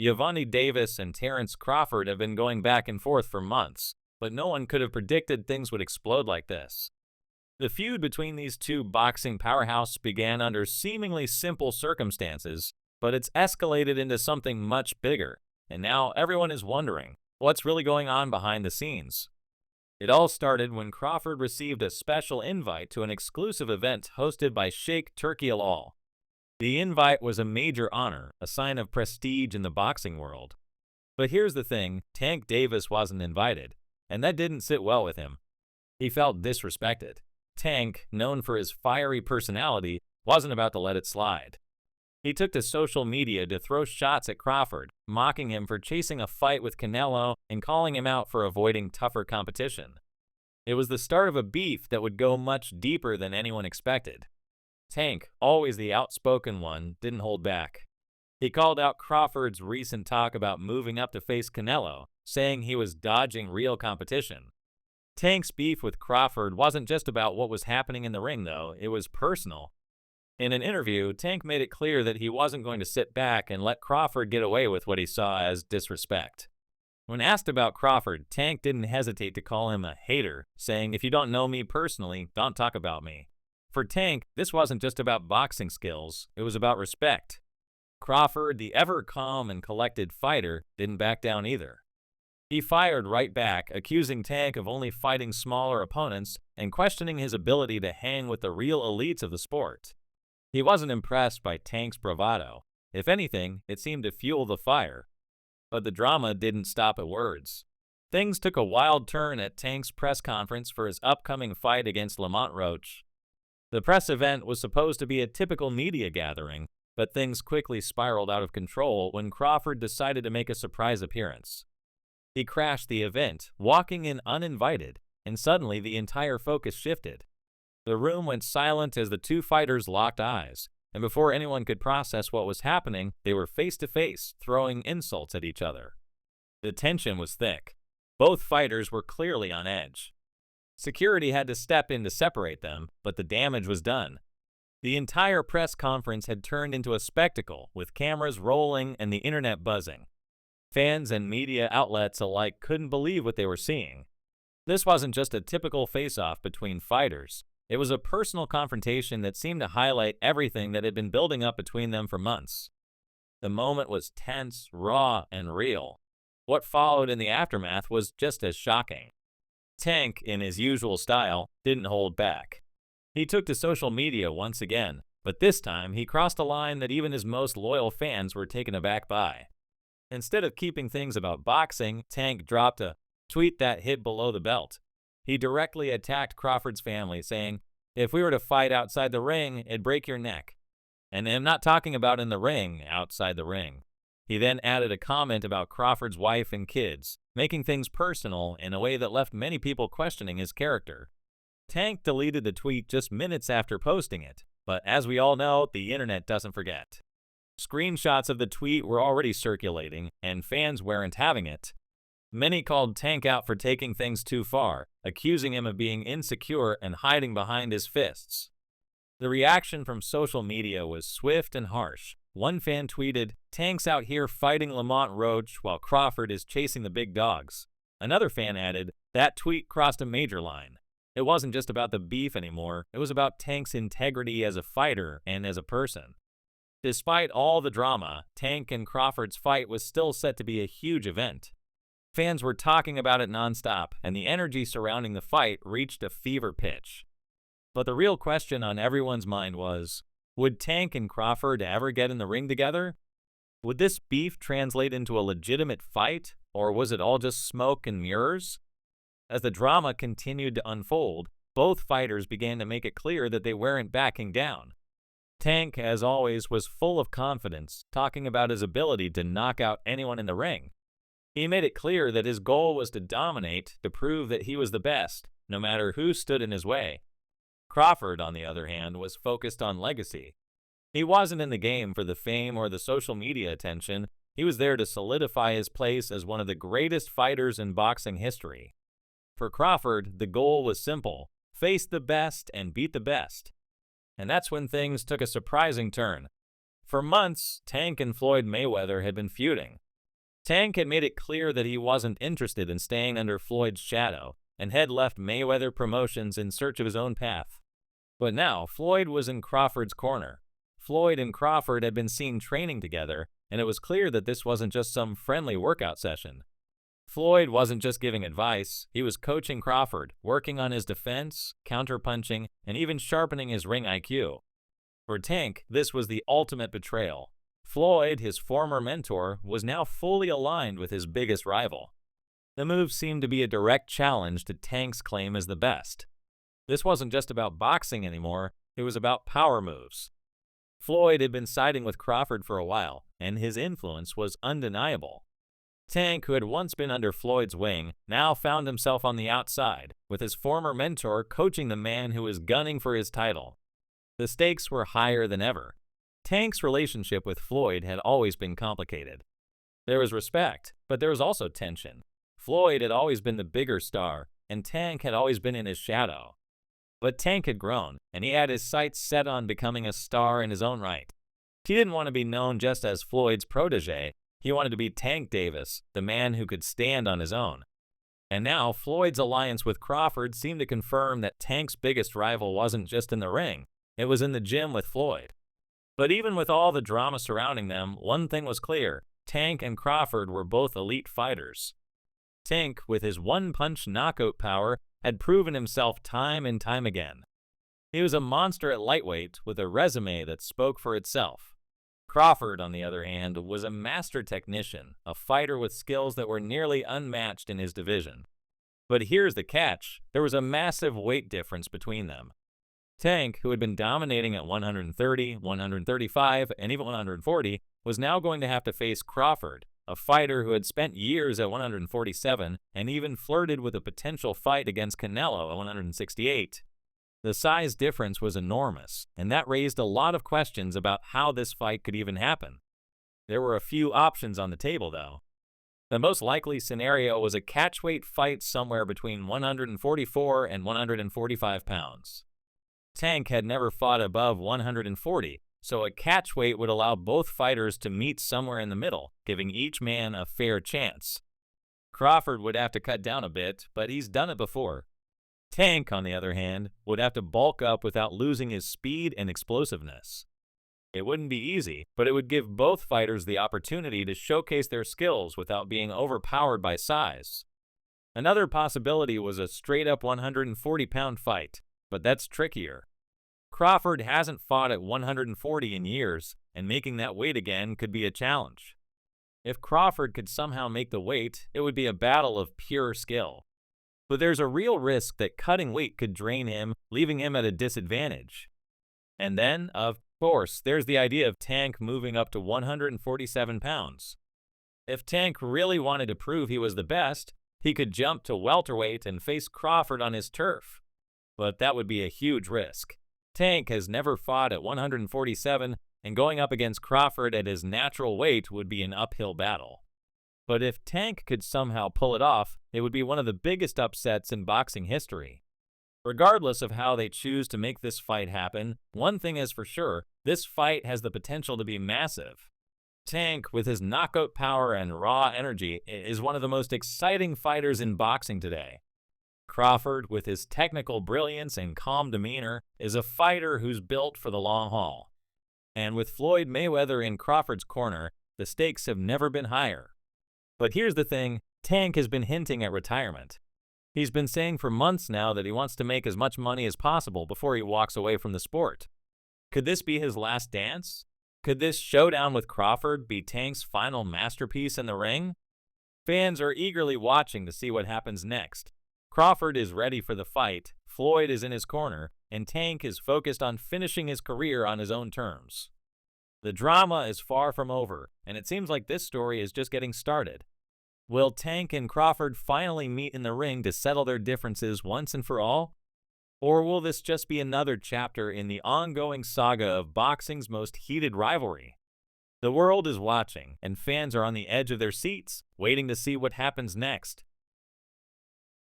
Gervonta Davis and Terence Crawford have been going back and forth for months, but no one could have predicted things would explode like this. The feud between these two boxing powerhouses began under seemingly simple circumstances, but it's escalated into something much bigger, and now everyone is wondering what's really going on behind the scenes. It all started when Crawford received a special invite to an exclusive event hosted by Sheikh Turki Al. The invite was a major honor, a sign of prestige in the boxing world. But here's the thing, Tank Davis wasn't invited, and that didn't sit well with him. He felt disrespected. Tank, known for his fiery personality, wasn't about to let it slide. He took to social media to throw shots at Crawford, mocking him for chasing a fight with Canelo and calling him out for avoiding tougher competition. It was the start of a beef that would go much deeper than anyone expected. Tank, always the outspoken one, didn't hold back. He called out Crawford's recent talk about moving up to face Canelo, saying he was dodging real competition. Tank's beef with Crawford wasn't just about what was happening in the ring, though. It was personal. In an interview, Tank made it clear that he wasn't going to sit back and let Crawford get away with what he saw as disrespect. When asked about Crawford, Tank didn't hesitate to call him a hater, saying, "If you don't know me personally, don't talk about me." For Tank, this wasn't just about boxing skills, it was about respect. Crawford, the ever calm and collected fighter, didn't back down either. He fired right back, accusing Tank of only fighting smaller opponents and questioning his ability to hang with the real elites of the sport. He wasn't impressed by Tank's bravado. If anything, it seemed to fuel the fire. But the drama didn't stop at words. Things took a wild turn at Tank's press conference for his upcoming fight against Lamont Roach. The press event was supposed to be a typical media gathering, but things quickly spiraled out of control when Crawford decided to make a surprise appearance. He crashed the event, walking in uninvited, and suddenly the entire focus shifted. The room went silent as the two fighters locked eyes, and before anyone could process what was happening, they were face to face, throwing insults at each other. The tension was thick. Both fighters were clearly on edge. Security had to step in to separate them, but the damage was done. The entire press conference had turned into a spectacle, with cameras rolling and the internet buzzing. Fans and media outlets alike couldn't believe what they were seeing. This wasn't just a typical face-off between fighters. It was a personal confrontation that seemed to highlight everything that had been building up between them for months. The moment was tense, raw, and real. What followed in the aftermath was just as shocking. Tank, in his usual style, didn't hold back. He took to social media once again, but this time he crossed a line that even his most loyal fans were taken aback by. Instead of keeping things about boxing, Tank dropped a tweet that hit below the belt. He directly attacked Crawford's family, saying, "If we were to fight outside the ring, it'd break your neck." And I'm not talking about in the ring, outside the ring. He then added a comment about Crawford's wife and kids, making things personal in a way that left many people questioning his character. Tank deleted the tweet just minutes after posting it, but as we all know, the internet doesn't forget. Screenshots of the tweet were already circulating, and fans weren't having it. Many called Tank out for taking things too far, accusing him of being insecure and hiding behind his fists. The reaction from social media was swift and harsh. One fan tweeted, "Tank's out here fighting Lamont Roach while Crawford is chasing the big dogs." Another fan added, "That tweet crossed a major line." It wasn't just about the beef anymore, it was about Tank's integrity as a fighter and as a person. Despite all the drama, Tank and Crawford's fight was still set to be a huge event. Fans were talking about it nonstop, and the energy surrounding the fight reached a fever pitch. But the real question on everyone's mind was, would Tank and Crawford ever get in the ring together? Would this beef translate into a legitimate fight, or was it all just smoke and mirrors? As the drama continued to unfold, both fighters began to make it clear that they weren't backing down. Tank, as always, was full of confidence, talking about his ability to knock out anyone in the ring. He made it clear that his goal was to dominate, to prove that he was the best, no matter who stood in his way. Crawford, on the other hand, was focused on legacy. He wasn't in the game for the fame or the social media attention. He was there to solidify his place as one of the greatest fighters in boxing history. For Crawford, the goal was simple: face the best and beat the best. And that's when things took a surprising turn. For months, Tank and Floyd Mayweather had been feuding. Tank had made it clear that he wasn't interested in staying under Floyd's shadow and had left Mayweather Promotions in search of his own path. But now Floyd was in Crawford's corner. Floyd and Crawford had been seen training together, and it was clear that this wasn't just some friendly workout session. Floyd wasn't just giving advice, he was coaching Crawford, working on his defense, counterpunching, and even sharpening his ring IQ. For Tank, this was the ultimate betrayal. Floyd, his former mentor, was now fully aligned with his biggest rival. The move seemed to be a direct challenge to Tank's claim as the best. This wasn't just about boxing anymore, it was about power moves. Floyd had been siding with Crawford for a while, and his influence was undeniable. Tank, who had once been under Floyd's wing, now found himself on the outside, with his former mentor coaching the man who was gunning for his title. The stakes were higher than ever. Tank's relationship with Floyd had always been complicated. There was respect, but there was also tension. Floyd had always been the bigger star, and Tank had always been in his shadow. But Tank had grown, and he had his sights set on becoming a star in his own right. He didn't want to be known just as Floyd's protege. He wanted to be Tank Davis, the man who could stand on his own. And now, Floyd's alliance with Crawford seemed to confirm that Tank's biggest rival wasn't just in the ring, it was in the gym with Floyd. But even with all the drama surrounding them, one thing was clear: Tank and Crawford were both elite fighters. Tank, with his one-punch knockout power, had proven himself time and time again. He was a monster at lightweight with a resume that spoke for itself. Crawford, on the other hand, was a master technician, a fighter with skills that were nearly unmatched in his division. But here's the catch: there was a massive weight difference between them. Tank, who had been dominating at 130, 135, and even 140, was now going to have to face Crawford, a fighter who had spent years at 147 and even flirted with a potential fight against Canelo at 168. The size difference was enormous, and that raised a lot of questions about how this fight could even happen. There were a few options on the table, though. The most likely scenario was a catchweight fight somewhere between 144 and 145 pounds. Tank had never fought above 140, so a catchweight would allow both fighters to meet somewhere in the middle, giving each man a fair chance. Crawford would have to cut down a bit, but he's done it before. Tank, on the other hand, would have to bulk up without losing his speed and explosiveness. It wouldn't be easy, but it would give both fighters the opportunity to showcase their skills without being overpowered by size. Another possibility was a straight-up 140-pound fight, but that's trickier. Crawford hasn't fought at 140 in years, and making that weight again could be a challenge. If Crawford could somehow make the weight, it would be a battle of pure skill. But there's a real risk that cutting weight could drain him, leaving him at a disadvantage. And then, of course, there's the idea of Tank moving up to 147 pounds. If Tank really wanted to prove he was the best, he could jump to welterweight and face Crawford on his turf. But that would be a huge risk. Tank has never fought at 147, and going up against Crawford at his natural weight would be an uphill battle. But if Tank could somehow pull it off, it would be one of the biggest upsets in boxing history. Regardless of how they choose to make this fight happen, one thing is for sure: this fight has the potential to be massive. Tank, with his knockout power and raw energy, is one of the most exciting fighters in boxing today. Crawford, with his technical brilliance and calm demeanor, is a fighter who's built for the long haul. And with Floyd Mayweather in Crawford's corner, the stakes have never been higher. But here's the thing: Tank has been hinting at retirement. He's been saying for months now that he wants to make as much money as possible before he walks away from the sport. Could this be his last dance? Could this showdown with Crawford be Tank's final masterpiece in the ring? Fans are eagerly watching to see what happens next. Crawford is ready for the fight, Floyd is in his corner, and Tank is focused on finishing his career on his own terms. The drama is far from over, and it seems like this story is just getting started. Will Tank and Crawford finally meet in the ring to settle their differences once and for all? Or will this just be another chapter in the ongoing saga of boxing's most heated rivalry? The world is watching, and fans are on the edge of their seats, waiting to see what happens next.